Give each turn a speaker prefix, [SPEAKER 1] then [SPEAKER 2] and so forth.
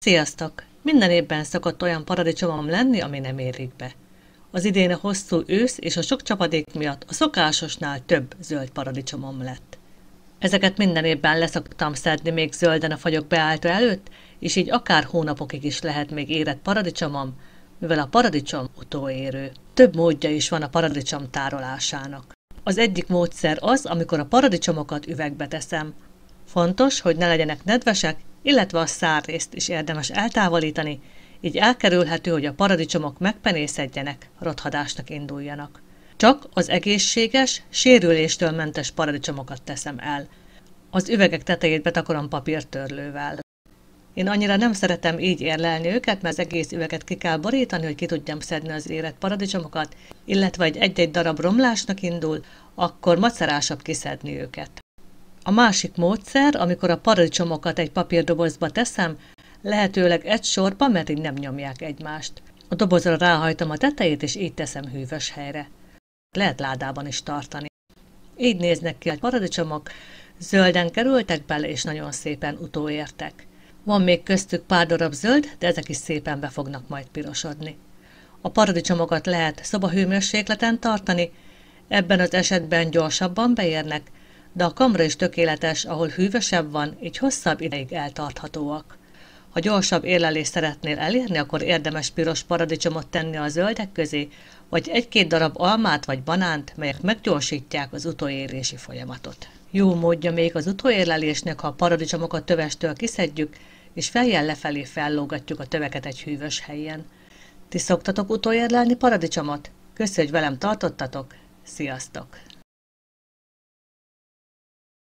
[SPEAKER 1] Sziasztok! Minden évben szokott olyan paradicsomom lenni, ami nem érik be. Az idén a hosszú ősz és a sok csapadék miatt a szokásosnál több zöld paradicsomom lett. Ezeket minden évben leszoktam szedni még zölden a fagyok beállta előtt, és így akár hónapokig is lehet még érett paradicsomom, mivel a paradicsom utóérő. Több módja is van a paradicsom tárolásának. Az egyik módszer az, amikor a paradicsomokat üvegbe teszem. Fontos, hogy ne legyenek nedvesek, illetve a szárrészt is érdemes eltávolítani, így elkerülhető, hogy a paradicsomok megpenészedjenek, rothadásnak induljanak. Csak az egészséges, sérüléstől mentes paradicsomokat teszem el. Az üvegek tetejét betakorom papírtörlővel. Én annyira nem szeretem így érlelni őket, mert az egész üveget ki kell borítani, hogy ki tudjam szedni az érett paradicsomokat, illetve egy-egy darab romlásnak indul, akkor macerásabb kiszedni őket. A másik módszer, amikor a paradicsomokat egy papírdobozba teszem, lehetőleg egy sorba, mert így nem nyomják egymást. A dobozra ráhajtom a tetejét, és így teszem hűvös helyre. Lehet ládában is tartani. Így néznek ki a paradicsomok, zölden kerültek bele, és nagyon szépen utóértek. Van még köztük pár darab zöld, de ezek is szépen be fognak majd pirosodni. A paradicsomokat lehet szobahőmérsékleten tartani, ebben az esetben gyorsabban beérnek, de a kamra is tökéletes, ahol hűvösebb van, így hosszabb ideig eltarthatóak. Ha gyorsabb érlelést szeretnél elérni, akkor érdemes piros paradicsomot tenni a zöldek közé, vagy egy-két darab almát vagy banánt, melyek meggyorsítják az utóérési folyamatot. Jó módja még az utóérlelésnek, ha a paradicsomokat tövestől kiszedjük, és fejjel lefelé fellógatjuk a töveket egy hűvös helyen. Ti szoktatok utóérlelni paradicsomot? Köszi, hogy velem tartottatok, sziasztok!